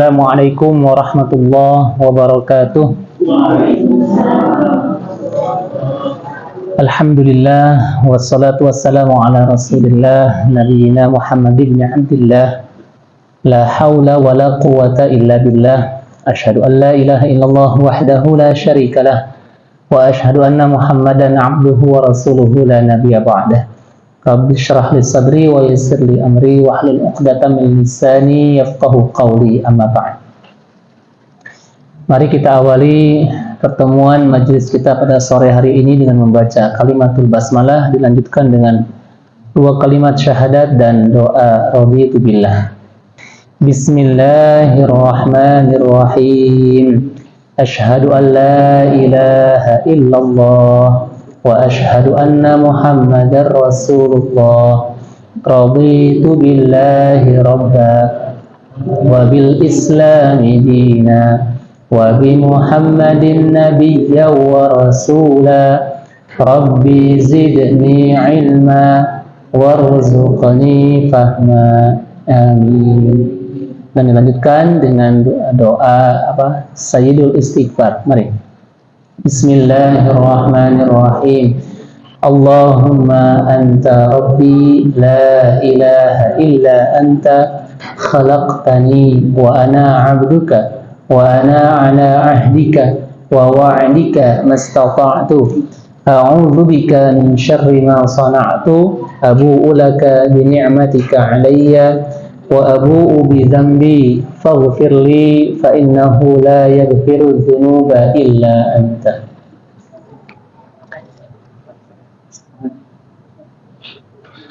Assalamualaikum warahmatullahi wabarakatuh. Alhamdulillah wassalatu wassalamu ala Rasulillah nabiyyina Muhammad ibn Abdillah. La haula wa la quwwata illa billah. Asyhadu an la ilaha illallah wahdahu la syarika lah wa asyhadu anna Muhammadan abduhu wa rasuluhu la nabiyya ba'dah. Rabbi syrah li sadri wa yassir li amri wa hlul 'uqdatam min lisani yafqahu qawli, amma ba'd. Mari kita awali pertemuan majelis kita pada sore hari ini dengan membaca kalimatul basmalah, dilanjutkan dengan dua kalimat syahadat dan doa raditu billah. Bismillahirrahmanirrahim. Asyhadu an la ilaha illallah wa asyhadu anna Muhammadar Rasulullah. Raditu billahi rabba wa bil islami dina wa bi Muhammadin nabiyya wa rasula. Rabbi zidni ilma warzuqni fahma. Amin. Dan dilanjutkan dengan doa Sayyidul Istighfar. Mari. Bismillahirrahmanirrahim. Allahumma anta rabbi la ilaha illa anta khalaqtani wa ana 'abduka wa ana 'ala 'ahdika wa wa'dika mastata'tu. A'udzu bika min syarri ma sana'tu. Abu'u laka bi ni'matika 'alayya wa abu'u bi dhanbi faghfir li fa innahu la yaghfiru dzunuba illa anta.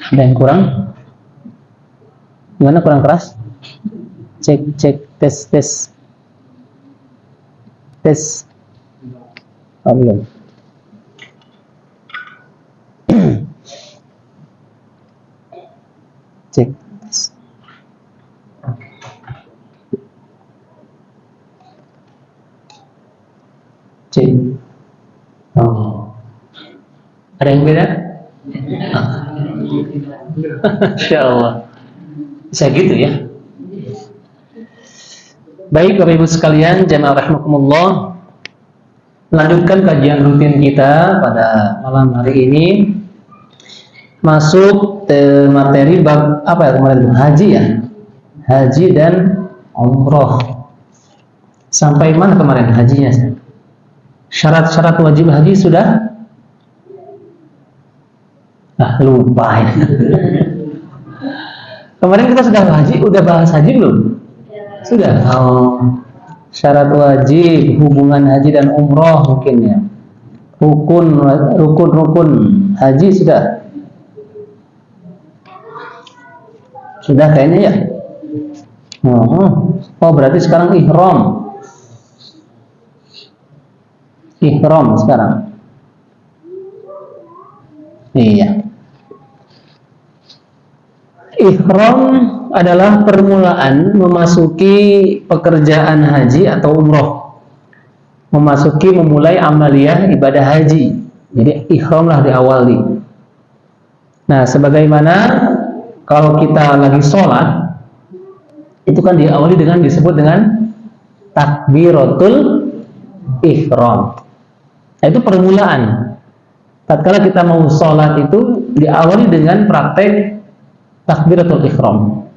Ada yang kurang? Gimana, kurang keras? Cek tes. Oh, belum. Cek. Oh. Ada yang beda? Insya Allah. Bisa gitu ya. Baik Bapak Ibu sekalian, jamaah rahimakumullah. Melanjutkan kajian rutin kita pada malam hari ini. Masuk materi bab apa ya kemarin? Haji ya. Haji dan umroh. Sampai mana kemarin hajinya? Syarat-syarat wajib haji sudah? Lupa ya. Kemarin kita sudah bahas haji belum? Sudah. Syarat wajib, hubungan haji dan umroh mungkin ya. Rukun haji sudah. Sudah kayaknya ya. Oh berarti sekarang ihram sekarang. Iya. Ihram adalah permulaan memasuki pekerjaan haji atau umroh. Memulai amaliyah ibadah haji. Jadi ihramlah diawali. Nah, sebagaimana kalau kita lagi sholat, itu kan diawali disebut dengan takbiratul ihram. Nah, itu permulaan. Tatkala kita mau sholat itu diawali dengan praktek takbiratul ihram.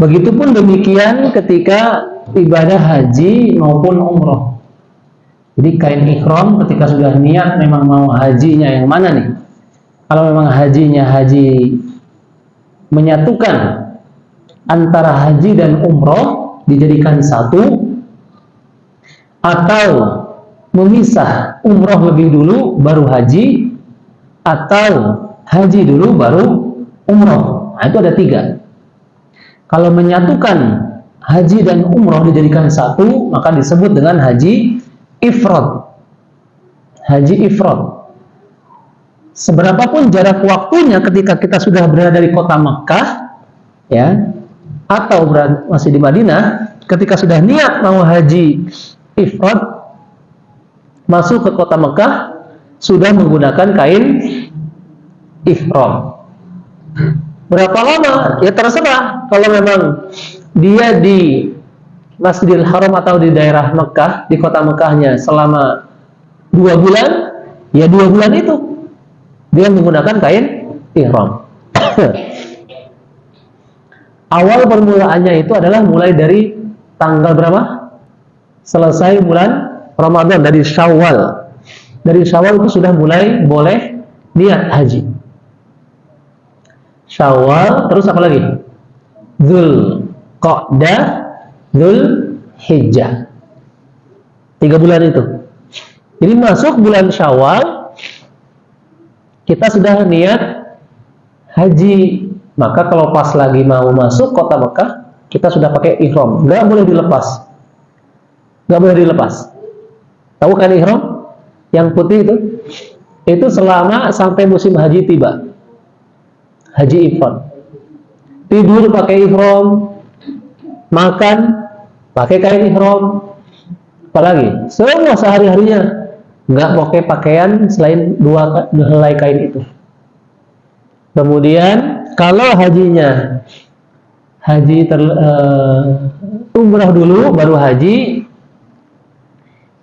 Begitupun demikian ketika ibadah haji maupun umroh. Jadi kain ihram ketika sudah niat memang mau hajinya yang mana nih? Kalau memang hajinya haji menyatukan antara haji dan umroh dijadikan satu, atau memisah umroh lebih dulu baru haji, atau haji dulu baru umroh. Nah, itu ada 3. Kalau menyatukan haji dan umroh dijadikan satu, maka disebut dengan haji ifrad. Haji ifrad. Seberapapun jarak waktunya ketika kita sudah berada di kota Makkah, ya, atau masih di Madinah, ketika sudah niat mau haji ifrad, masuk ke kota Mekah, sudah menggunakan kain ihram. Berapa lama? Ya terserah. Kalau memang dia di Masjidil Haram atau di daerah Mekah, di kota Mekahnya selama 2 bulan, ya 2 bulan itu dia menggunakan kain ihram. Awal permulaannya itu adalah mulai dari tanggal berapa? Selesai bulan Ramadan, dari Syawal. Dari Syawal itu sudah mulai boleh niat haji. Syawal, terus apa lagi? Dzulqa'dah, Dzulhijjah. 3 bulan itu. Jadi masuk bulan Syawal, kita sudah niat haji. Maka kalau pas lagi mau masuk kota Mekah, kita sudah pakai ihram. Nggak boleh dilepas. Nggak boleh dilepas. Tahu kan ihram? Yang putih itu? Itu selama sampai musim haji tiba. Haji ifrad. Tidur pakai ihram, makan pakai kain ihram, apalagi semua sehari-harinya nggak pakai pakaian selain 2 helai kain itu. Kemudian kalau hajinya umrah dulu baru haji,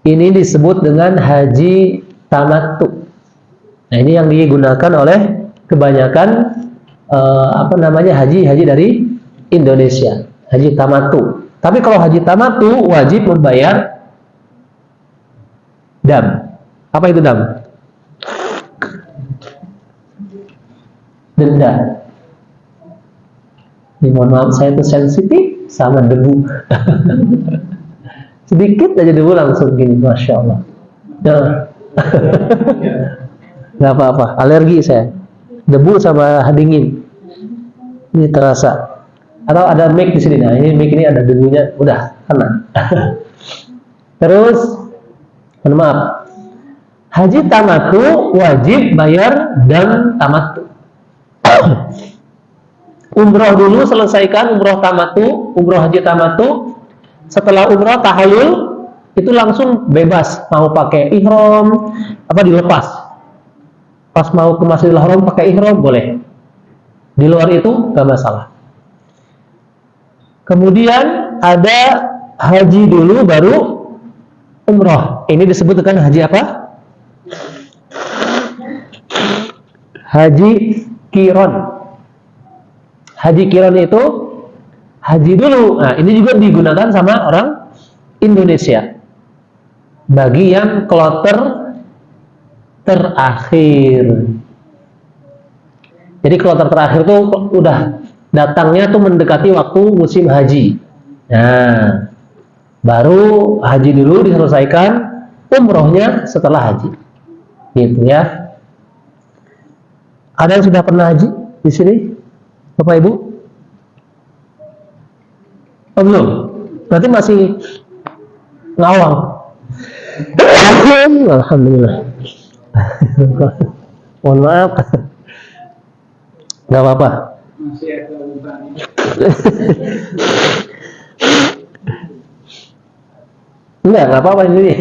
ini disebut dengan haji tamattu. Nah, ini yang digunakan oleh kebanyakan haji dari Indonesia, haji tamattu. Tapi kalau haji tamattu wajib membayar dam. Apa itu dam? Denda. Ini mohon maaf, saya itu sensitif sama debu. Sedikit aja debu langsung gini, masya Allah. Nggak apa-apa, alergi saya. Debu sama dingin. Ini terasa. Atau ada mic di sini. Nah, ini mic ini ada debunya, udah kena. Terus, mohon maaf. Haji tamattu wajib bayar dam tamattu. Umroh dulu, selesaikan umroh tamattu, umroh haji tamattu. Setelah umroh tahallul itu langsung bebas, mau pakai ihram apa dilepas. Pas mau ke Masjidil Haram pakai ihram boleh. Di luar itu gak masalah. Kemudian ada haji dulu baru umroh. Ini disebut dengan haji apa? Haji qiran. Haji qiran itu haji dulu. Nah, ini juga digunakan sama orang Indonesia. Bagi yang kloter terakhir. Jadi kloter terakhir itu udah datangnya tuh mendekati waktu musim haji. Nah, baru haji dulu diselesaikan, umrohnya setelah haji. Gitu ya. Ada yang sudah pernah haji di sini? Bapak Ibu? Oh, belum? Berarti masih ngawang. Alhamdulillah. Mohon maaf. Gak apa-apa. Enggak apa-apa ini.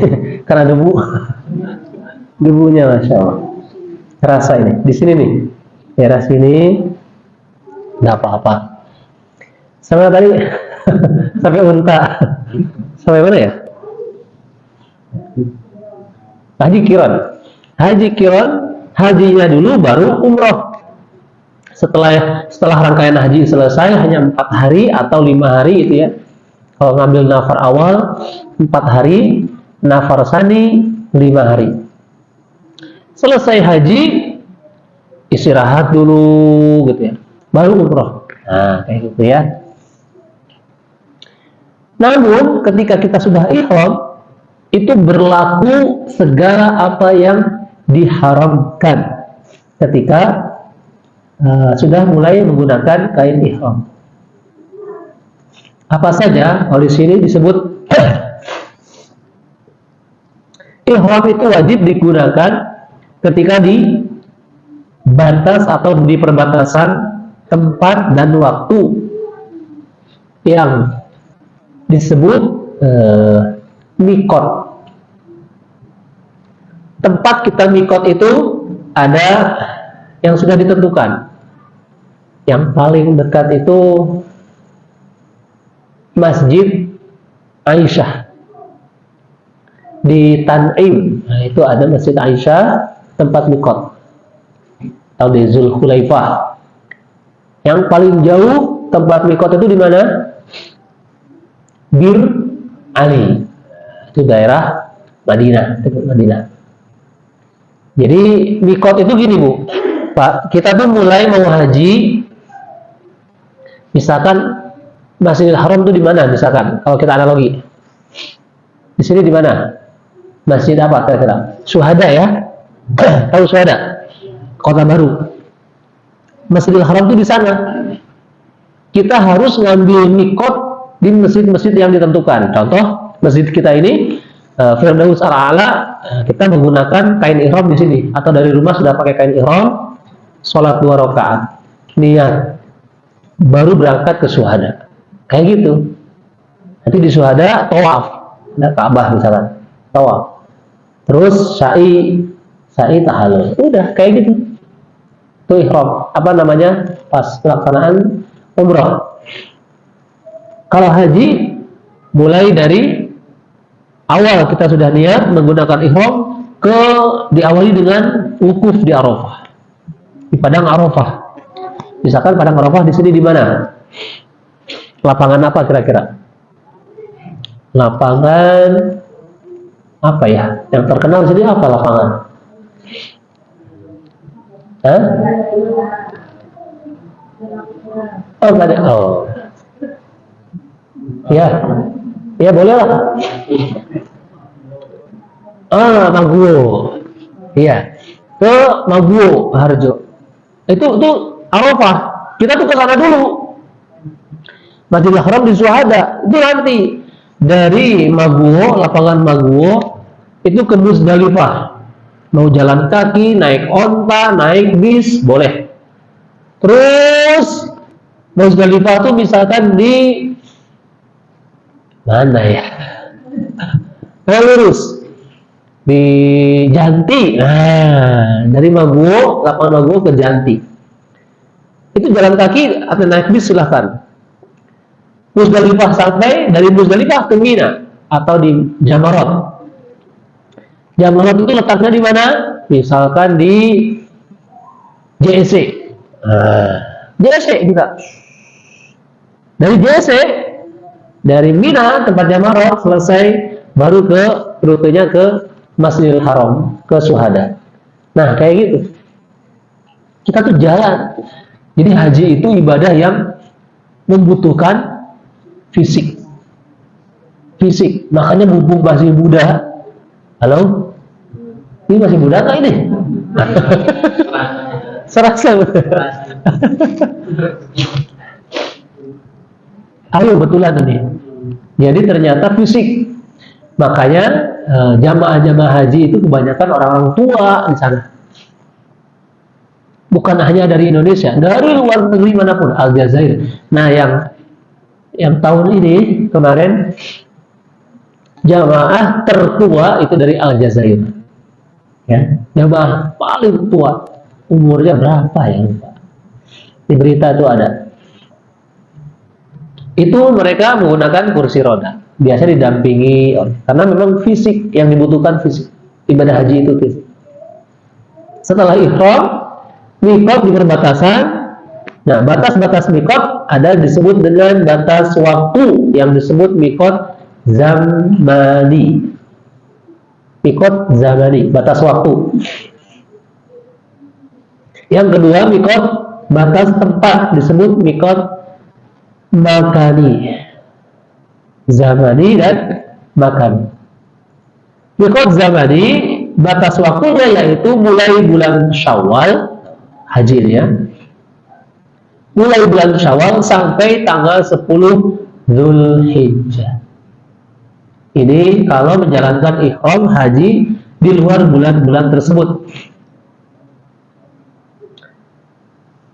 Karena debu. Debunya Masya Allah. Terasa ini. Di sini nih. Daerah sini. Gak apa-apa. Sampai tadi. Sampai unta. Sampai mana ya? Haji qiran. Haji qiran, hajinya dulu baru umroh. Setelah rangkaian haji selesai hanya 4 hari atau 5 hari gitu ya. Kalau ngambil nafar awal 4 hari, nafar sani 5 hari. Selesai haji istirahat dulu gitu ya. Baru umroh. Nah, kayak gitu ya. Namun ketika kita sudah ihram, itu berlaku segala apa yang diharamkan ketika sudah mulai menggunakan kain ihram. Apa saja? Kalau di sini disebut ihram itu wajib digunakan ketika di batas atau di perbatasan tempat dan waktu yang disebut mikot. Tempat kita mikot itu ada yang sudah ditentukan. Yang paling dekat itu Masjid Aisyah di Tan'im. Nah, itu ada Masjid Aisyah, tempat mikot. Atau di Zulhulaifah. Yang paling jauh tempat mikot itu di mana? Bir Ali. Itu daerah Madinah, Madinah. Jadi mikot itu gini, Bu. Pak, kita tuh mulai mau haji, misalkan Masjidil Haram itu di mana? Misalkan kalau kita analogi, di sini di mana? Masjid apa kira-kira? Syuhada ya? Tahu Syuhada? Kota Baru. Masjidil Haram itu di sana. Kita harus ngambil mikot di masjid-masjid yang ditentukan. Contoh masjid kita ini Firdaus Al-A'la, kita menggunakan kain ihram di sini, atau dari rumah sudah pakai kain ihram, sholat 2 rakaat, niat, baru berangkat ke Syuhada. Kayak gitu. Nanti di Syuhada tawaf, nah Ka'bah misalkan, tawaf. Terus sa'i tahallul. Udah kayak gitu. Itu ihram, apa namanya? Pas pelaksanaan umrah. Kalau haji mulai dari awal kita sudah niat menggunakan ihram, diawali dengan wukuf di Arafah, di padang Arafah. Misalkan padang Arafah di sini di mana? Lapangan apa kira-kira? Lapangan apa ya? Yang terkenal di sini apa lapangan? Hah? Oh, enggak ada. Oh. Ya. Ya boleh lah. Maguwo. Iya. Ke Maguwo, Harjo. Itu Arafah. Kita tuh ke sana dulu. Masjidil Haram di Syuhada. Itu nanti dari Maguwo, lapangan Maguwo itu ke Muzdalifah. Mau jalan kaki, naik onta, naik bis, boleh. Terus Muzdalifah tuh misalkan di mana ya? Lurus di Janti. Nah, dari Maguwo, lapangan Maguwo ke Janti. Itu jalan kaki atau naik bis silahkan. Muzdalifah sampai dari Muzdalifah ke Mina atau di Jamarat. Jamarat itu letaknya di mana? Misalkan di JSC. JSC kita. Dari JSC, dari Mina tempat Jamarat selesai, baru ke rutenya ke Masjidil Haram, ke Syuhada. Nah, kayak gitu. Kita tuh jalan. Jadi haji itu ibadah yang membutuhkan fisik. Makanya mumpung masih muda. Halo? Ini masih muda nggak ini? Serasa. Ayo betulan ini. Jadi ternyata fisik. Makanya jamaah-jamaah haji itu kebanyakan orang-orang tua di sana. Bukan hanya dari Indonesia, dari luar negeri manapun, Aljazair. Nah, yang tahun ini kemarin jamaah tertua itu dari Aljazair. Ya, jamaah paling tua. Umurnya berapa ya? Di berita itu ada. Itu mereka menggunakan kursi roda. Biasa didampingi karena memang fisik yang dibutuhkan fisik. Ibadah haji itu fisik. Setelah ihram, mikot di perbatasan. Nah, batas-batas mikot ada disebut dengan batas waktu yang disebut mikot zamani. Mikot zamani, batas waktu. Yang kedua, mikot batas tempat disebut mikot makani. Zamani dan makani. Mikot zamani batas waktunya yaitu mulai bulan Syawal hajinya. Mulai bulan Syawal sampai tanggal 10 Zulhijjah. Ini kalau menjalankan ihram haji di luar bulan-bulan tersebut.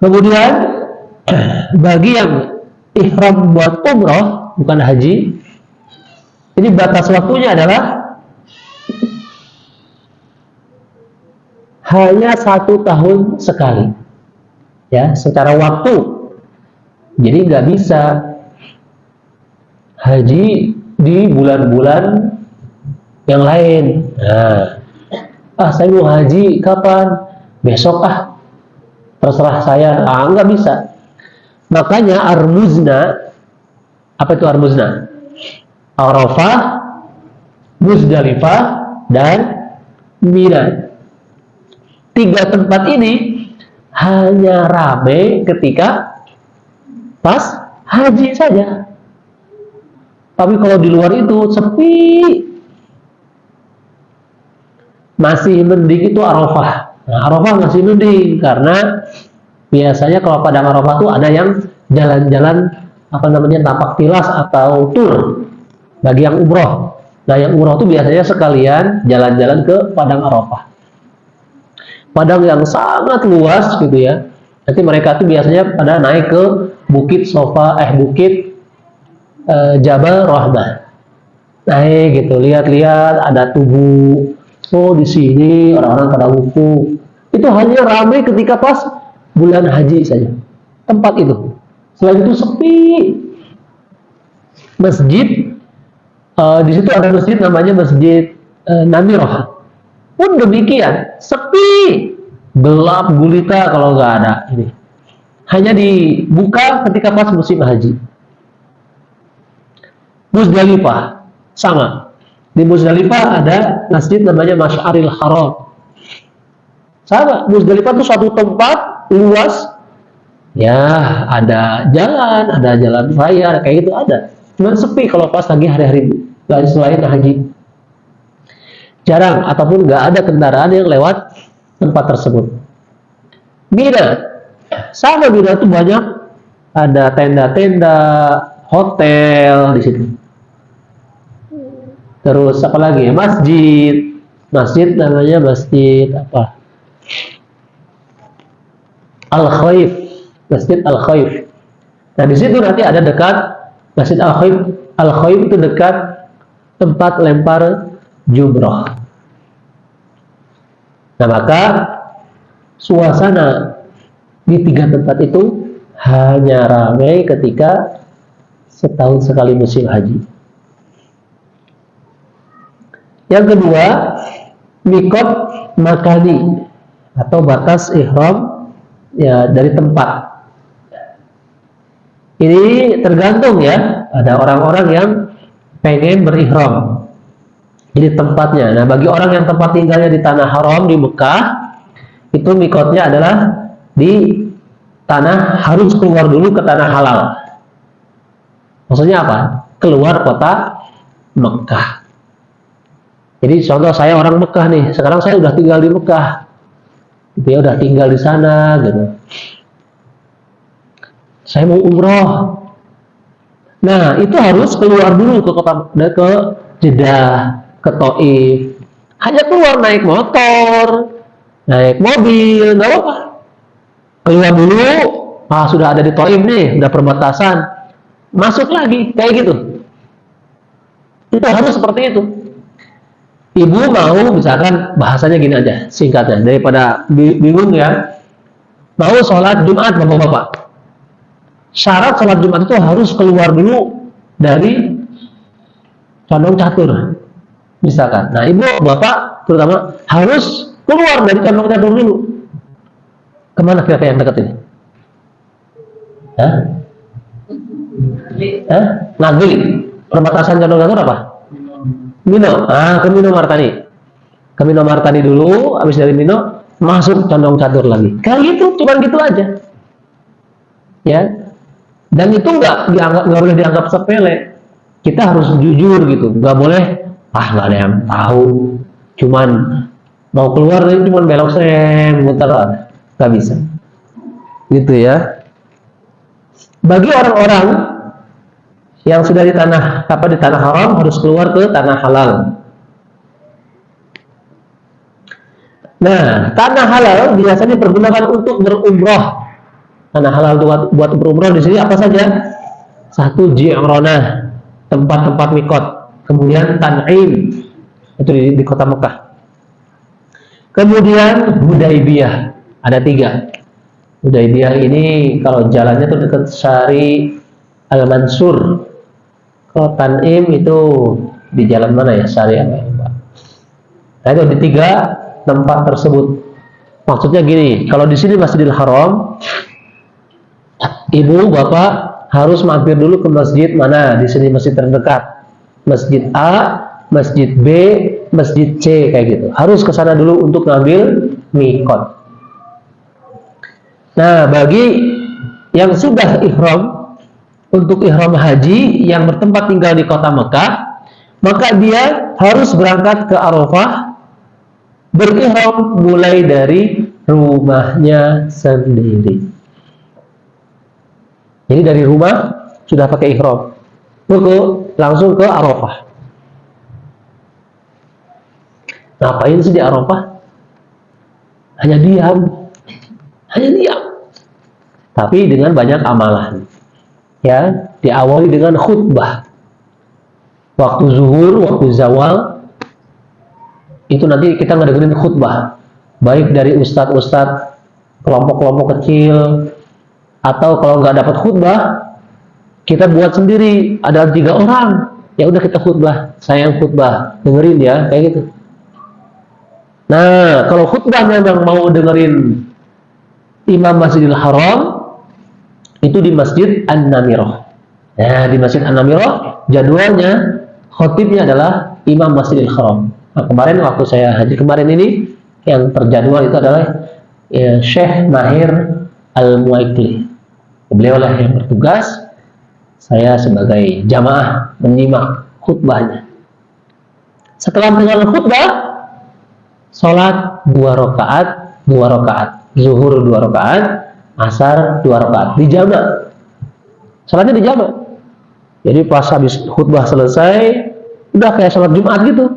Kemudian bagi yang ihram buat umroh bukan haji, ini batas waktunya adalah hanya 1 tahun sekali, ya, secara waktu. Jadi nggak bisa haji di bulan-bulan yang lain. Nah, saya mau haji kapan? Besok terserah saya. Nggak bisa. Makanya Armuzna, apa itu Armuzna? Arafah, Muzdalifah, dan Mina. 3 tempat ini hanya ramai ketika pas haji saja. Tapi kalau di luar itu sepi. Masih mending itu Arafah. Nah, Arafah masih mending karena biasanya kalau Padang Arafah tuh ada yang jalan-jalan tapak tilas atau tur bagi yang umroh. Nah, yang umroh tuh biasanya sekalian jalan-jalan ke Padang Arafah. Padang yang sangat luas gitu ya. Nanti mereka tuh biasanya pada naik ke Bukit Jabal Rahmah. Naik gitu, lihat-lihat ada tubuh. Oh, di sini orang-orang pada wukuf. Itu hanya ramai ketika pas bulan haji saja. Tempat itu. Selain itu sepi. Masjid, di situ ada masjid namanya Masjid Namirah. Pun demikian, sepi, gelap gulita kalau nggak ada ini. Hanya dibuka ketika pas musim haji. Muzdalifah sama. Di Muzdalifah ada masjid namanya Masy'aril Haram. Sama, Muzdalifah itu suatu tempat luas. Ya, ada jalan raya, kayak gitu ada. Cuma sepi kalau pas lagi hari-hari selain haji. Jarang ataupun nggak ada kendaraan yang lewat tempat tersebut. Mina, sama Mina itu banyak ada tenda-tenda, hotel di situ. Terus apa lagi? Masjid namanya Masjid apa? Al-Khaif, Masjid Al-Khaif. Nah, di situ nanti ada dekat Masjid Al-Khaif. Al-Khaif itu dekat tempat lempar jumroh. Nah, maka suasana di 3 tempat itu hanya ramai ketika setahun sekali musim haji. Yang kedua, mikot makani atau batas ihram ya dari tempat. Ini tergantung ya, ada orang-orang yang pengen berihram. Jadi tempatnya. Nah, bagi orang yang tempat tinggalnya di tanah haram di Mekah, itu mikotnya adalah di tanah, harus keluar dulu ke tanah halal. Maksudnya apa? Keluar kota Mekah. Jadi contoh saya orang Mekah nih, sekarang saya udah tinggal di Mekah, dia udah tinggal di sana, gitu. Saya mau umroh, nah itu harus keluar dulu ke Jeddah, ke Taif. Hanya keluar naik motor, naik mobil, nggak apa-apa. Keluar dulu, sudah ada di Taif nih, udah perbatasan, masuk lagi, kayak gitu. Itu harus seperti itu. Ibu mau, misalkan bahasanya gini aja, singkatnya, daripada bingung ya, mau sholat Jumat, bapak-bapak. Syarat sholat Jumat itu harus keluar dulu dari Condong Catur, misalkan. Nah, ibu, bapak, terutama harus keluar dari Condong Catur dulu. Kemana kira-kira yang dekat ini? Ngagli. Perbatasan Condong Catur apa? Mino, ke Mino Martani. Ke Mino Martani dulu, habis dari Mino masuk Condong Catur lagi. Kayak gitu, cuman gitu aja. Ya. Dan itu nggak boleh dianggap sepele. Kita harus jujur gitu, nggak boleh nggak ada yang tahu. Cuman mau keluar dari cuman belok muter, nggak bisa. Gitu ya. Bagi orang-orang yang sudah di tanah haram harus keluar ke tanah halal. Nah, tanah halal biasanya dipergunakan untuk berumroh. Tanah halal buat berumroh di sini apa saja? 1 Ji'ranah, tempat-tempat mikot. Kemudian Tan'im, itu di kota Mekah. Kemudian Hudaybiyah, ada 3. Hudaybiyah ini kalau jalannya tuh dekat Syari Al-Mansur. Kalau Tanim itu di jalan mana ya, Syariah? Nah itu di 3 tempat tersebut. Maksudnya gini, kalau di sini Masjidil Haram, ibu bapak harus mampir dulu ke masjid mana, di sini masjid terdekat, masjid A, masjid B, masjid C, kayak gitu. Harus ke sana dulu untuk ngambil mikot. Nah, bagi yang sudah ihram, untuk ihram haji yang bertempat tinggal di kota Mekah, maka dia harus berangkat ke Arafah, berihram mulai dari rumahnya sendiri. Jadi dari rumah sudah pakai ihram, langsung ke Arafah. Ngapain sih di Arafah? Hanya diam. Tapi dengan banyak amalan. Ya, diawali dengan khutbah. Waktu zuhur, waktu zawal, itu nanti kita ngedengerin khutbah. Baik dari ustadz-ustadz, kelompok-kelompok kecil, atau kalau nggak dapat khutbah, kita buat sendiri. Ada 3 orang, ya udah kita khutbah. Saya yang khutbah, dengerin ya, kayak gitu. Nah, kalau khutbah memang mau dengerin Imam Masjidil Haram, itu di Masjid An-Namirah. Nah, di Masjid An-Namirah jadwalnya khotibnya adalah Imam Masjidil Haram. Nah, kemarin waktu saya haji kemarin ini yang terjadwal itu adalah Syekh Mahir Al-Muaikli. Beliau lah yang bertugas, saya sebagai jamaah menyimak khutbahnya. Setelah mendengar khutbah, sholat 2 rakaat, zuhur 2 rakaat, asar 2 rakaat, dijamak. Sholatnya dijamak. Jadi pas habis khutbah selesai, udah kayak sholat Jumat gitu.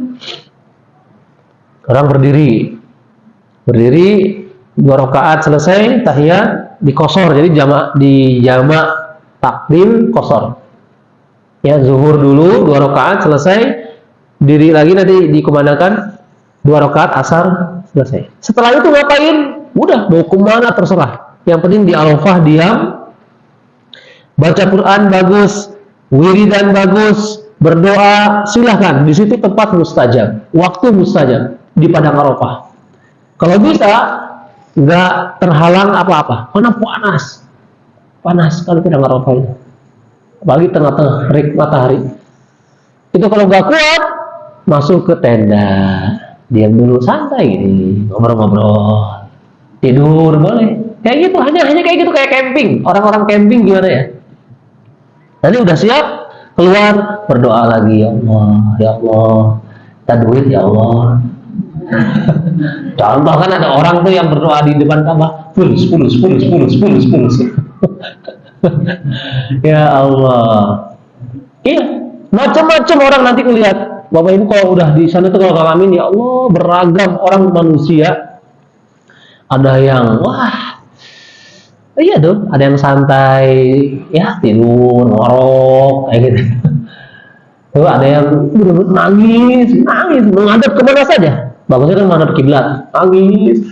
Orang berdiri 2 rakaat selesai, tahiyat, dikosor. Jadi dijamak takdim kosor. Ya, zuhur dulu 2 rakaat selesai, diri lagi nanti dikumandangkan 2 rakaat asar selesai. Setelah itu ngapain? Udah mau kemana terserah. Yang penting di Arafah diam, baca Quran bagus, wiridan bagus, berdoa silahkan. Di situ tempat mustajab, waktu mustajab di padang Arafah. Kalau bisa nggak terhalang apa-apa, karena panas sekali padang Arafah itu, apalagi tengah-tengah terik matahari. Itu kalau nggak kuat, masuk ke tenda, diam dulu santai gini, ngobrol-ngobrol, tidur boleh. Kayak gitu, hanya kayak gitu, kayak camping. Orang-orang camping gimana ya? Nanti udah siap, keluar, berdoa lagi, ya Allah, tadwid ya Allah. Contoh kan ada orang tuh yang berdoa di depan Ka'bah, fulus. Ya Allah. Iya, macam-macam orang nanti melihat. Bapak Ibu kalau udah di sana tuh kalau ngalamin, ya Allah, beragam orang manusia. Ada yang iya tuh, ada yang santai, ya tidur, ngorok, kayak gitu. Tuh ada yang bener-bener nangis, menghadap kemana saja. Bagusnya kan menghadap kiblat, nangis.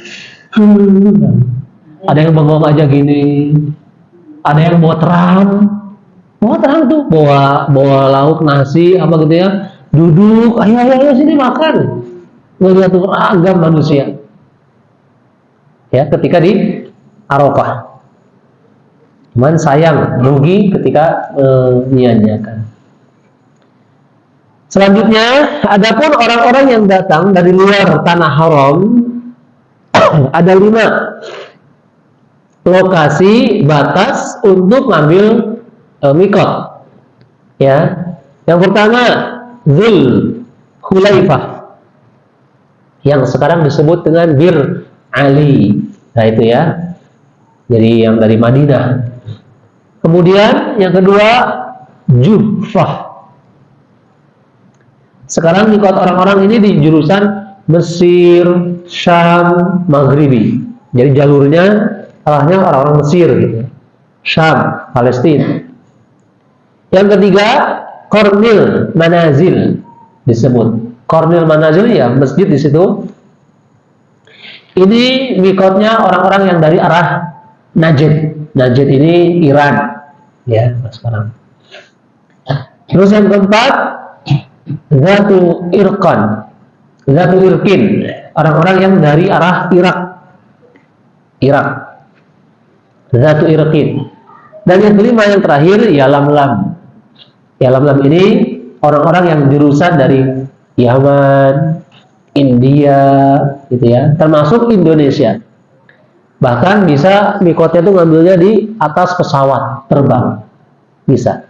Ada yang bengong aja gini. Ada yang bawa terang tuh, bawa lauk nasi apa gitu ya. Duduk, ayo sini makan. Melihat tuh beragam manusia. Ya, ketika di Arafah. Cuman sayang, rugi ketika menyia-nyiakan. Selanjutnya, adapun orang-orang yang datang dari luar tanah haram, ada 5 lokasi batas untuk ngambil mikot. Ya, yang pertama Dzul Khulaifah, yang sekarang disebut dengan Bir Ali. Nah itu ya, jadi yang dari Madinah. Kemudian yang kedua Juhfah. Sekarang mikot orang-orang ini di jurusan Mesir, Syam, Maghribi. Jadi jalurnya arahnya orang-orang Mesir gitu. Syam, Palestina. Yang ketiga Qarnil Manazil disebut. Qarnil Manazil ya masjid di situ. Ini mikotnya orang-orang yang dari arah Najd. Najd ini Iran, ya sekarang. Terus yang keempat, zatu irqan, zatu irkin, orang-orang yang dari arah Irak, Irak, zatu irqin. Dan yang kelima yang terakhir, yalamlam. Yalamlam ini orang-orang yang jurusan dari Yaman, India, gitu ya, termasuk Indonesia. Bahkan bisa mikotnya itu ngambilnya di atas pesawat terbang, bisa.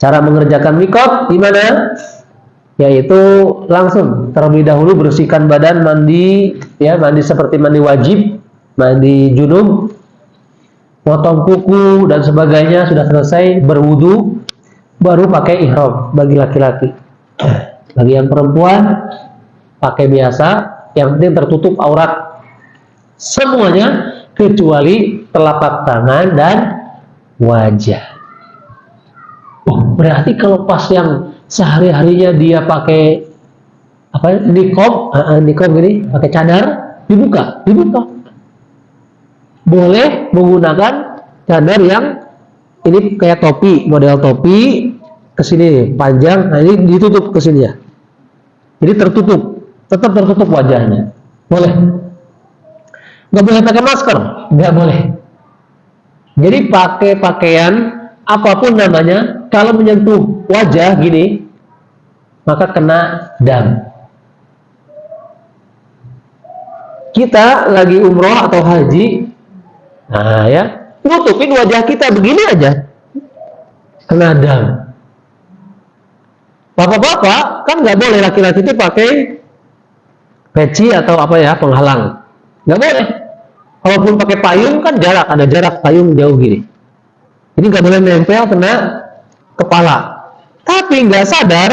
Cara mengerjakan mikot gimana? Yaitu langsung terlebih dahulu bersihkan badan, mandi, ya, mandi seperti mandi wajib, mandi junub, potong kuku dan sebagainya, sudah selesai berwudu, baru pakai ihram bagi laki-laki. Bagi yang perempuan pakai biasa, yang penting tertutup aurat semuanya kecuali telapak tangan dan wajah. Oh, berarti kalau pas yang sehari-harinya dia pakai apa, niqab gini, pakai cadar, dibuka. Boleh menggunakan cadar yang ini kayak topi, model topi kesini panjang, nah ini ditutup kesini ya. Jadi tertutup, tetap tertutup wajahnya. Boleh. Nggak boleh pakai masker, nggak boleh. Jadi pakai pakaian apapun namanya, kalau menyentuh wajah gini, maka kena dam. Kita lagi umroh atau haji, nah ya, nutupin wajah kita begini aja, kena dam. Bapak-bapak kan nggak boleh laki-laki itu pakai peci atau apa ya, penghalang, nggak boleh. Kalaupun pakai payung kan jarak, ada jarak payung jauh gini. Ini nggak boleh nempel kena kepala. Tapi nggak sadar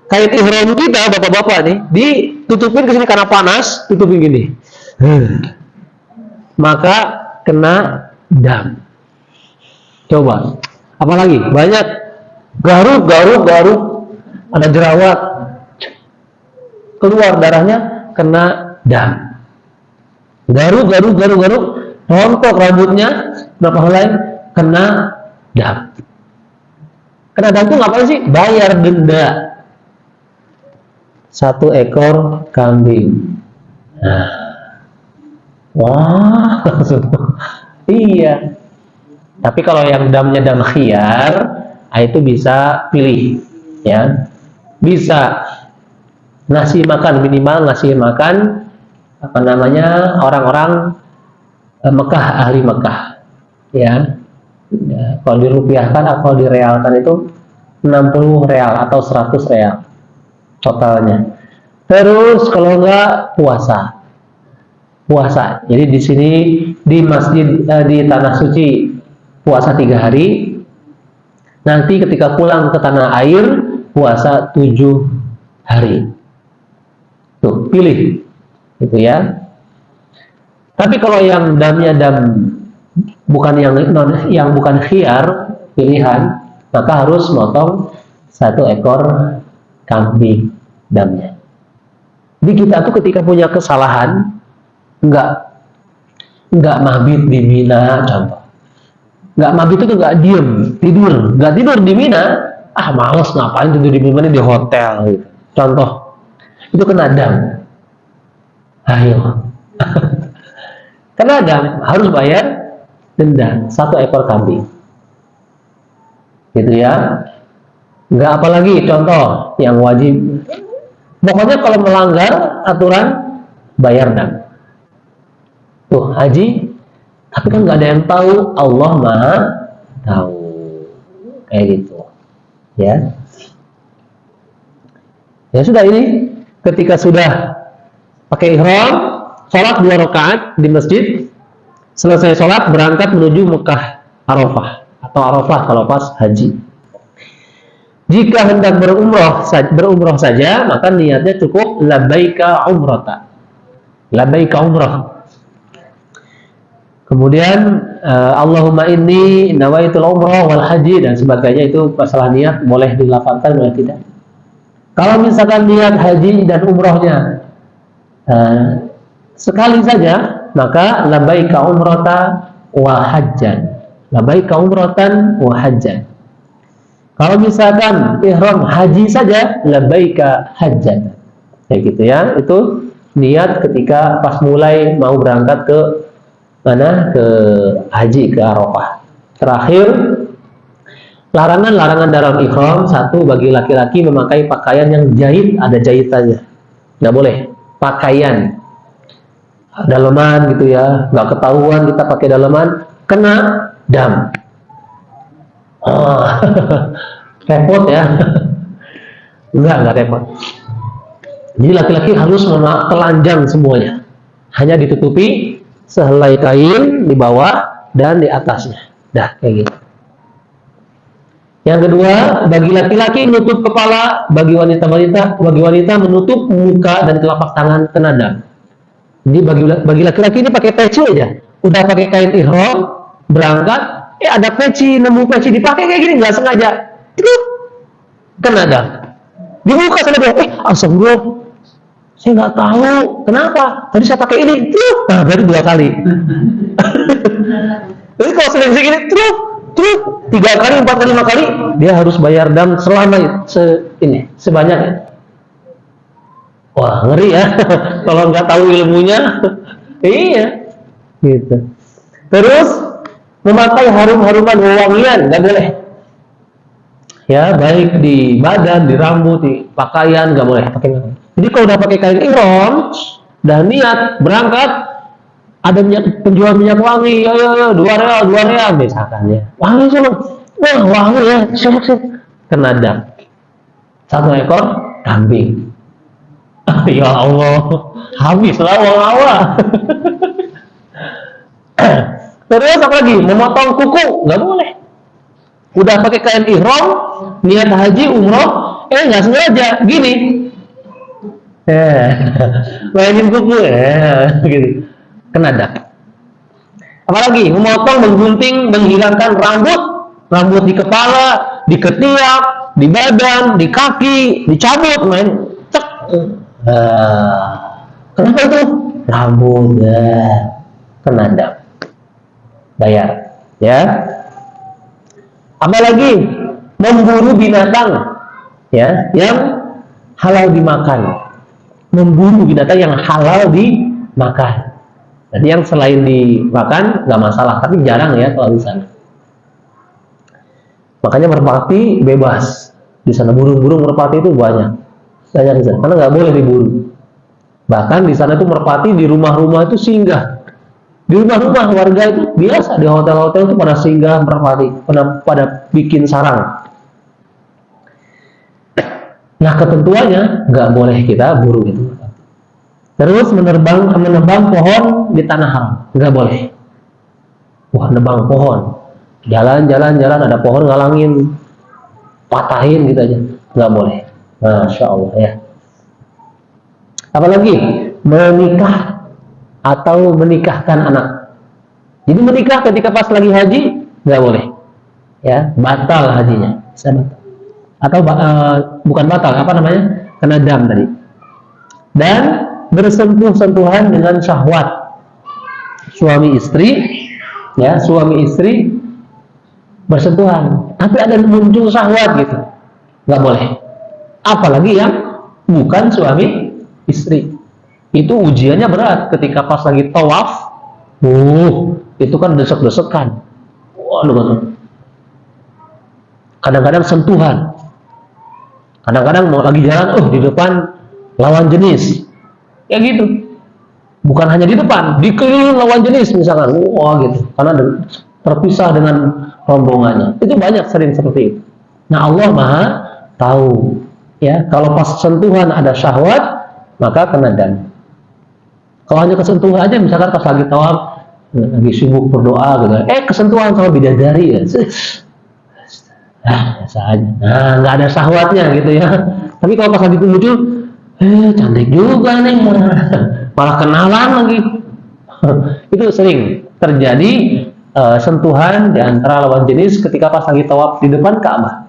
kain ihram kita bapak-bapak nih ditutupin ke sini karena panas, tutupin gini. Maka kena dam. Coba. Apalagi banyak garuk, ada jerawat, keluar darahnya, kena dam. Garuk, rontok rambutnya, berapa helai, kena dam. Kena dam itu ngapain sih? Bayar denda 1 ekor kambing. Nah. Wah, iya. Tapi kalau yang damnya dam khiyar, itu bisa pilih, ya. Bisa ngasih makan, minimal ngasih makan apa namanya, orang-orang Mekah, ahli Mekah, ya. Kalau dirupiahkan atau direalkan itu 60 real atau 100 real totalnya. Terus kalau enggak puasa. Jadi di sini di masjid di tanah suci puasa 3 hari. Nanti ketika pulang ke tanah air puasa 7 hari. Tuh, pilih. Gitu ya. Tapi kalau yang damnya dam bukan yang bukan khiyar pilihan, maka harus motong 1 ekor kambing damnya. Jadi kita tuh ketika punya kesalahan nggak mabit di Mina, contoh. Nggak mabit itu nggak diem, nggak tidur di Mina. Males ngapain tidur di Mina, di hotel gitu. Contoh, itu kena dam. Ayo. Kena dam, harus bayar denda 1 ekor kambing. Gitu ya. Nggak apalagi contoh yang wajib. Pokoknya kalau melanggar aturan bayar dam. Tuh haji, tapi kan nggak ada yang tahu, Allah Maha tahu, kayak gitu, ya. Ya sudah, ini ketika sudah pakai ihram, sholat 2 rakaat di masjid, selesai sholat berangkat menuju Mekah Arafah atau Arafah kalau pas haji. Jika hendak berumroh saja, maka niatnya cukup labbaika umrata, labbaika umrah. Kemudian Allahumma inni nawaitul umrah wal haji dan sebagainya, itu masalah niat boleh dilafalkan boleh tidak. Kalau misalkan niat haji dan umrohnya sekali saja, maka labbaika umrata wa hajjan, labbaika umratan wa hajjan. Kalau misalkan ihram haji saja, labbaika hajjatan. Kayak gitu ya. Itu niat ketika pas mulai mau berangkat ke mana? Ke haji, ke Arafah. Terakhir, larangan-larangan dalam ihram. Satu, bagi laki-laki memakai pakaian yang jahit, ada jahitannya. Nggak boleh. Pakaian daleman gitu ya, nggak ketahuan kita pakai daleman, kena dam. Oh, repot ya. Enggak repot. Jadi laki-laki harus telanjang semuanya. Hanya ditutupi sehelai kain di bawah dan di atasnya. Dah, kayak gitu. Yang kedua, bagi laki-laki menutup kepala, bagi wanita menutup muka dan telapak tangan kena dam. Jadi bagi laki-laki ini pakai peci aja. Udah pakai kain ihram, berangkat, ada peci, nemu peci dipakai kayak gini, nggak sengaja, kena dam. Dibuka sana dia, astagfirullah, saya nggak tahu, kenapa? Tadi saya pakai ini, nah berarti 2 kali. Jadi kalau sering gini, 3 kali, 4 kali, 5 kali, dia harus bayar dam selama sebanyak. Wah, ngeri ya. Kalau nggak tahu ilmunya. Iya, gitu. Terus memakai harum-haruman wewangian, nggak boleh. Ya, baik di badan, di rambut, di pakaian, nggak boleh. Jadi kalau udah pakai kain ihram, udah niat berangkat, ada penjual minyak wangi, ayo, 2 real misalkan ya. Wangi sama, wah wangi ya, siap. Kena dam. 1 ekor kambing. Ya Allah, habislah uang awal. Terus apa lagi? Memotong kuku, nggak boleh. Udah pakai kain ihram, niat haji, umroh, nggak sengaja, gini. Mainin kuku, gitu. Kena dam. Apalagi memotong, menggunting, menghilangkan rambut di kepala, di ketiak, di badan, di kaki, dicabut, main, cek. Kenapa itu? Rambut, kena dam. Bayar, ya. Apalagi memburu binatang, ya, yang halal dimakan. Memburu binatang yang halal dimakan. Jadi yang selain dimakan nggak masalah, tapi jarang ya kalau di sana. Makanya merpati bebas di sana, burung-burung merpati itu banyak di sana, karena nggak boleh diburu. Bahkan di sana itu merpati di rumah-rumah itu singgah. Di rumah-rumah warga itu biasa, di hotel-hotel itu pada singgah merpati, pada bikin sarang. Nah, ketentuannya nggak boleh kita buru itu. Terus menebang pohon di tanah haram, nggak boleh. Wah, nebang pohon, jalan ada pohon ngalangin, patahin gitu aja, nggak boleh. Masya Allah ya. Apalagi menikah atau menikahkan anak. Jadi menikah ketika pas lagi haji nggak boleh, ya, batal hajinya, atau bukan batal, apa namanya, kena dam tadi. Dan bersentuhan dengan syahwat suami istri, ya, suami istri bersentuhan, tapi ada muncul syahwat gitu, nggak boleh. Apalagi yang bukan suami istri. Itu ujiannya berat ketika pas lagi tawaf. Itu kan desek-desekan. Waduh. Kadang-kadang sentuhan. Kadang-kadang mau lagi jalan, di depan lawan jenis. Ya gitu. Bukan hanya di depan, di keliling lawan jenis misalkan. Gitu. Karena terpisah dengan rombongannya. Itu banyak sering seperti itu. Nah, Allah Maha tahu. Ya, kalau pas sentuhan ada syahwat, maka kena dam. Kalau hanya kesentuhan aja, misalkan pas lagi tawaf, lagi sibuk berdoa gitu, kesentuhan sama bidadari ya, biasa aja. Nah, nggak ada syahwatnya gitu ya. Tapi kalau pas lagi muncul, cantik juga nih, malah kenalan lagi. Itu sering terjadi sentuhan di antara lawan jenis ketika pas lagi tawaf di depan Ka'bah.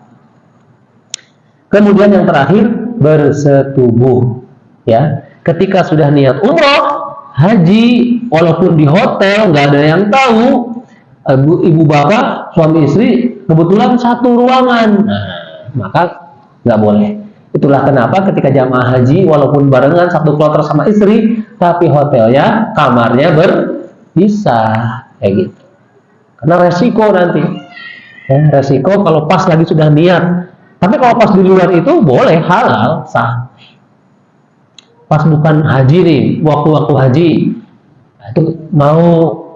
Kemudian yang terakhir, bersetubuh, ya. Ketika sudah niat umroh, haji, walaupun di hotel nggak ada yang tahu, ibu bapak, suami istri kebetulan satu ruangan. Nah, maka nggak boleh. Itulah kenapa ketika jamaah haji walaupun barengan satu kloter sama istri, tapi hotelnya, kamarnya berpisah kayak gitu. Karena resiko nanti. Ya, resiko kalau pas lagi sudah niat. Tapi kalau pas di luar itu boleh, halal, sah. Pas bukan haji nih, waktu-waktu haji itu mau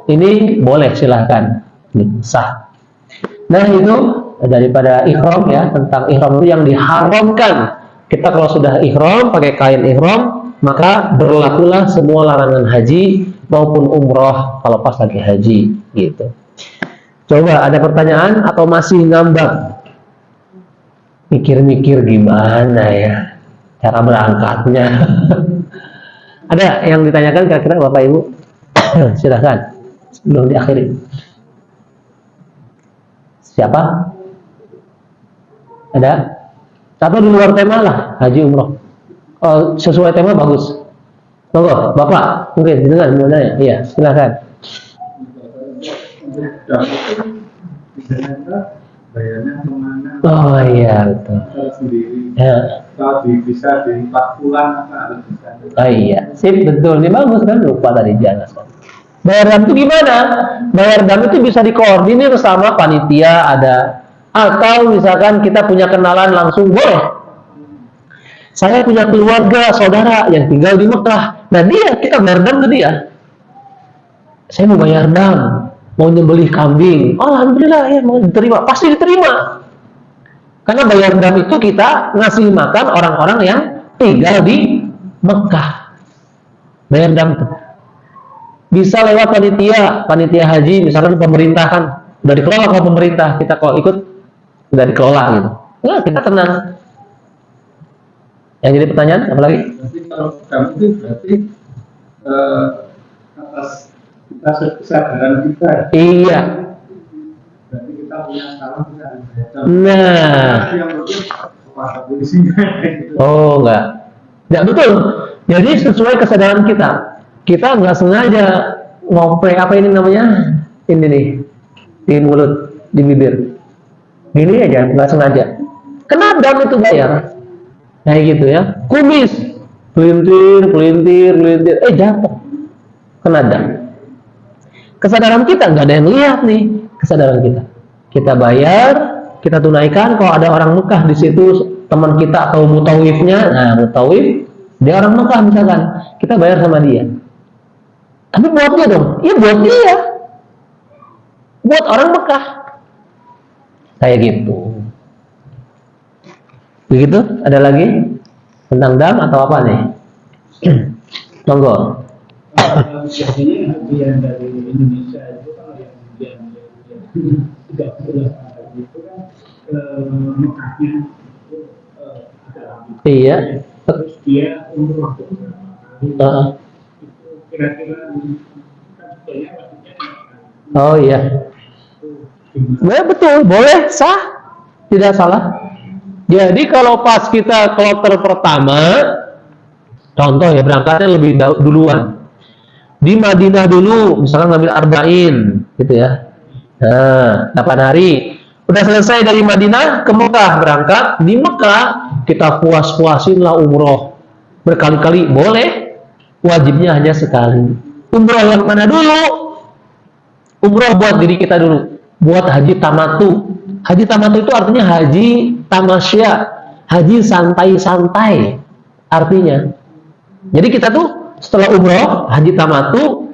ini boleh, silahkan, sah. Nah itu daripada ihram ya, tentang ihram itu yang diharamkan. Kita kalau sudah ihram pakai kain ihram, maka berlakulah semua larangan haji maupun umroh kalau pas lagi haji gitu. Coba ada pertanyaan atau masih ngambang? Mikir-mikir gimana ya cara berangkatnya? Ada yang ditanyakan kira-kira Bapak Ibu? Silahkan sebelum diakhiri. Siapa? Ada? Atau di luar tema lah, haji umroh. Sesuai tema bagus. Monggo, Bapak, mungkin dengan mau nanya. Iya, silakan. Bayarnya kemana? Oh iya betul. Sendiri. Ya. Kalau bisa dilipat pulang atau bisa. Oh iya, sip betul. Ini bagus kan, lupa tadi jangan. Bayar dam itu gimana? Bayar dam itu bisa dikoordinir sama panitia ada. Atau misalkan kita punya kenalan langsung, boleh. Saya punya keluarga, saudara yang tinggal di Mekah. Nah kita bayar dam ke dia. Saya mau bayar dam, mau nyembelih kambing. Oh, alhamdulillah ya, mau diterima. Pasti diterima. Karena bayar dam itu kita ngasih makan orang-orang yang tinggal di Mekah. Bayar dam itu. Bisa lewat panitia haji, misalkan pemerintah kan. Udah dikelola kalau pemerintah, kita kalau ikut udah dikelola gitu. Ya, kita tenang. Yang jadi pertanyaan apa lagi? Berarti kalau kamu itu berarti atas kita kesadaran kita. Iya. Berarti kita punya salah kita harus bayar. Nah. Yang betul kepada polisinya. Oh enggak. Enggak betul. Jadi sesuai kesadaran kita. Kita nggak sengaja ngopre apa ini namanya? Ini nih. Di mulut, di bibir. Gini aja, nggak sengaja. Kena dam itu bayar. Kayak gitu ya. Kumis, pelintir, jatuh. Kena dam. Kesadaran kita nggak ada yang lihat nih. Kesadaran kita. Kita bayar, kita tunaikan. Kalau ada orang Mekah di situ, teman kita atau mutawifnya, nah mutawif, dia orang Mekah misalkan, kita bayar sama dia. Tapi buat dia dong. Iya buat dia. Buat orang Mekah. Kayak gitu. Begitu? Ada lagi? Tentang dam atau apa nih? Monggo. Biasanya yang dari Indonesia itu kalau yang 30 itu kan Mekahnya agak lama. Iya. Terus dia umroh beberapa kali. Itu kira-kira kan banyak waktunya. Oh iya. Betul, boleh, sah, tidak salah. Jadi kalau pas kita kloter pertama, contoh ya berangkatnya lebih duluan. Di Madinah dulu, misalkan ngambil arba'in, gitu ya. Nah, 8 hari. Udah selesai dari Madinah ke Mekah berangkat. Di Mekah kita puas-puasin lah umroh berkali-kali, boleh. Wajibnya hanya sekali. Umroh yang mana dulu? Umroh buat diri kita dulu. Buat haji tamatu. Haji tamatu itu artinya haji tamasya, haji santai-santai artinya. Jadi kita tuh setelah umroh, haji tamatu,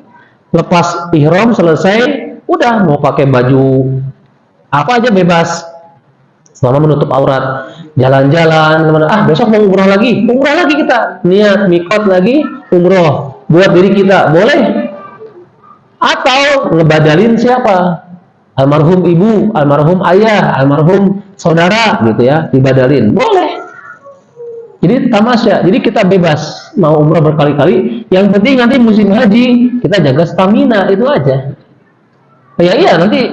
lepas ihram selesai, udah mau pakai baju apa aja bebas, selama menutup aurat. Jalan-jalan, besok mau umroh lagi kita, niat mikot lagi, umroh buat diri kita, boleh. Atau ngebadalin siapa? Almarhum ibu, almarhum ayah, almarhum saudara gitu ya, dibadalin. Boleh. Jadi tamasya, jadi kita bebas mau umrah berkali-kali. Yang penting nanti musim haji kita jaga stamina, itu aja. Ya iya nanti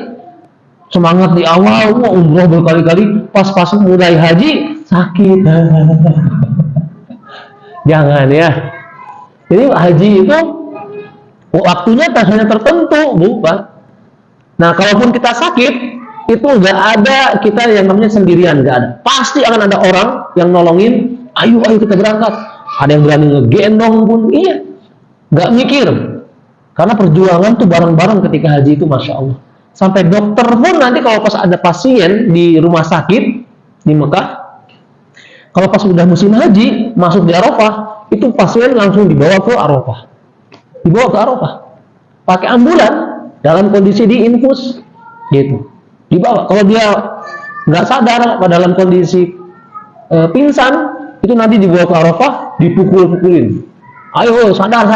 semangat di awal mau umrah berkali-kali, pas mulai haji sakit. Jangan ya. Jadi haji itu waktunya tak hanya tertentu, bukan. Nah, kalaupun kita sakit, itu nggak ada kita yang namanya sendirian, nggak ada. Pasti akan ada orang yang nolongin. Ayo kita berangkat. Ada yang berani ngegendong pun, iya. Nggak mikir. Karena perjuangan tuh bareng-bareng ketika haji itu, masya Allah. Sampai dokter pun nanti kalau pas ada pasien di rumah sakit di Mekah, kalau pas udah musim haji masuk di Arafah, itu pasien langsung dibawa ke Arafah. Dibawa ke Arafah. Pakai ambulan dalam kondisi diinfus, gitu. Dibawa. Kalau dia nggak sadar dalam kondisi pingsan, itu nanti dibawa ke Arafah, dipukul-pukulin. Ayo sadar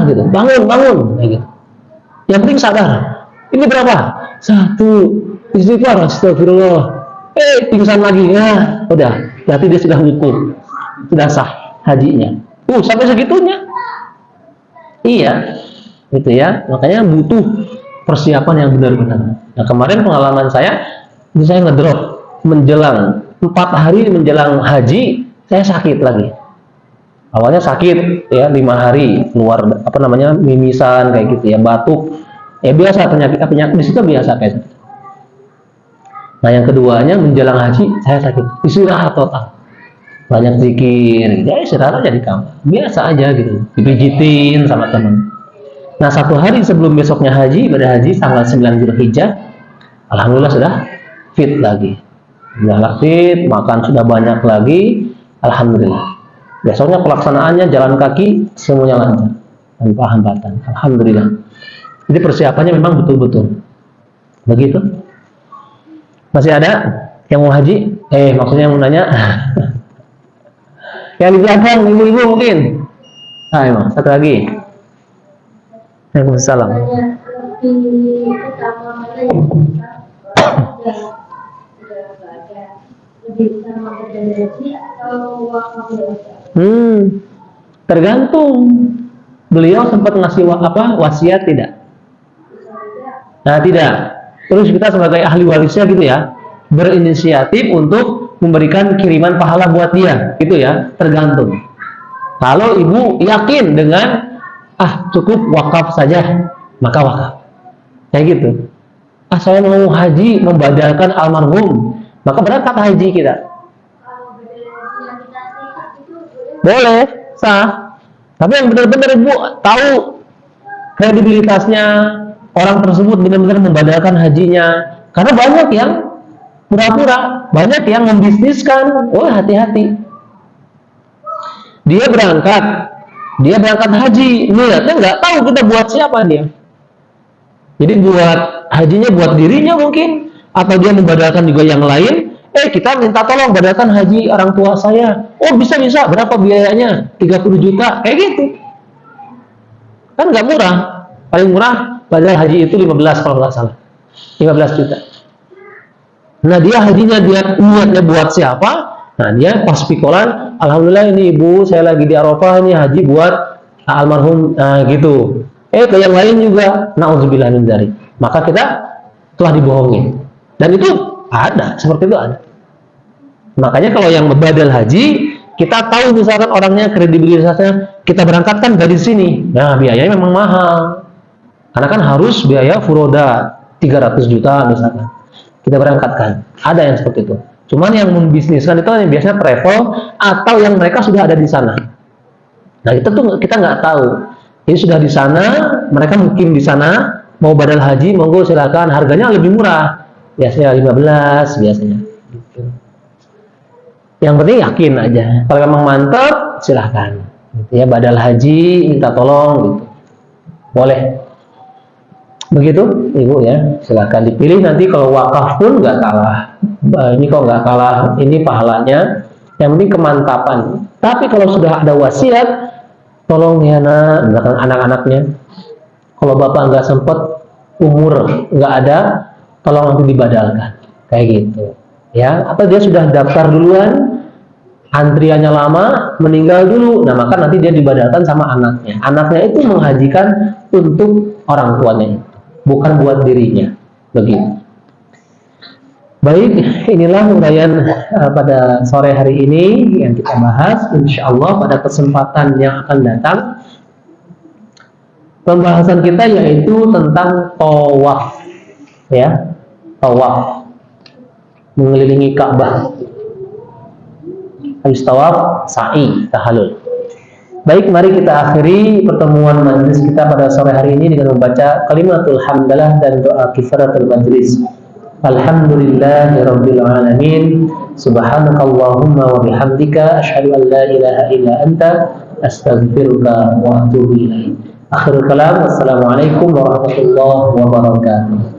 gitu. Bangun gitu. Yang penting sadar. Ini berapa? 1. Istighfar, astagfirullah. Pingsan lagi. Ya, udah. Berarti dia sudah wukuf. Sudah sah hajinya. Sampai segitunya. Iya. Gitu ya. Makanya butuh persiapan yang benar-benar. Nah, kemarin pengalaman saya ngedrop menjelang 4 hari menjelang haji, saya sakit lagi. Awalnya sakit ya 5 hari, keluar mimisan kayak gitu ya, batuk. Ya biasa penyakit di situ biasa kayak gitu. Nah, yang keduanya menjelang haji saya sakit, istirahat total. Banyak zikir, ya istirahat aja di kamar. Biasa aja gitu, dipijitin sama teman. Nah, 1 hari sebelum besoknya haji, pada haji tanggal 9 Zulhijjah, alhamdulillah sudah fit lagi. Sudah fit, makan sudah banyak lagi, alhamdulillah. Besoknya pelaksanaannya jalan kaki semuanya lancar tanpa hambatan, alhamdulillah. Jadi persiapannya memang betul-betul begitu. Masih ada yang mau haji? Maksudnya yang mau nanya? Yang di belakang, ibu-ibu mungkin. Emang satu lagi. Waalaikumsalam. Tergantung. Beliau sempat ngasih wasiat tidak? Nah, tidak. Terus kita sebagai ahli warisnya gitu ya, berinisiatif untuk memberikan kiriman pahala buat dia, gitu ya. Tergantung. Kalau ibu yakin dengan cukup wakaf saja, maka wakaf. Kayak gitu. Saya mau haji membadalkan almarhum, maka berangkat haji kita. Boleh, sah. Tapi yang benar-benar ibu tahu kredibilitasnya, orang tersebut benar-benar membadalkan hajinya. Karena banyak yang pura-pura, banyak yang membisniskan. Hati-hati. Dia berangkat haji, niatnya nggak tahu kita buat siapa dia. Jadi buat hajinya buat dirinya mungkin, atau dia membadalkan juga yang lain. Kita minta tolong badalkan haji orang tua saya. Bisa, berapa biayanya? 30 juta, kayak gitu. Kan nggak murah. Paling murah badal haji itu 15 kalau nggak salah. 15 juta. Nah, dia hajinya niatnya buat siapa? Nah, dia pas pikolan, alhamdulillah ini ibu saya lagi di Arafah, ini haji buat almarhum, gitu. Ke yang lain juga, na'udzubillah min dzalik. Maka kita telah dibohongin. Dan itu ada, seperti itu ada. Makanya kalau yang membadal haji, kita tahu misalkan orangnya, kredibilitasnya, kita berangkatkan dari sini. Nah, biayanya memang mahal. Karena kan harus biaya furoda 300 juta misalkan. Kita berangkatkan. Ada yang seperti itu. Cuman yang membisniskan itu yang biasanya travel atau yang mereka sudah ada di sana. Nah, itu tuh kita nggak tahu. Ini sudah di sana, mereka mungkin di sana mau badal haji, monggo silakan. Harganya lebih murah. Biasanya 15 biasanya. Gitu. Yang penting yakin aja. Kalau memang mantap, silahkan. Gitu ya, badal haji, minta tolong, gitu. Boleh. Begitu, ibu ya. Silahkan dipilih. Nanti kalau wakaf pun nggak kalah. Ini kok nggak kalah. Ini pahalanya. Yang penting kemantapan. Tapi kalau sudah ada wasiat, tolong ya nak, anak-anaknya. Kalau bapak nggak sempat, umur nggak ada, tolong nanti dibadalkan. Kayak gitu. Ya, atau dia sudah daftar duluan, antriannya lama, meninggal dulu, nah maka nanti dia dibadalkan sama anaknya. Anaknya itu menghajikan untuk orang tuanya, bukan buat dirinya. Begitu. Baik, inilah uraian pada sore hari ini yang kita bahas. Insya Allah pada kesempatan yang akan datang, pembahasan kita yaitu tentang tawaf, ya, tawaf. mengelilingi Ka'bah. Habis tawaf, sa'i, tahallul. Baik, mari kita akhiri pertemuan majelis kita pada sore hari ini dengan membaca kalimatul hamdalah dan doa kifaratul majlis. Alhamdulillahirabbil alamin. Subhanakallahumma wa bihamdika asyhadu an la ilaha illa anta astaghfiruka wa atubu ilaik. Akhirul kalam, wassalamualaikum warahmatullahi wabarakatuh.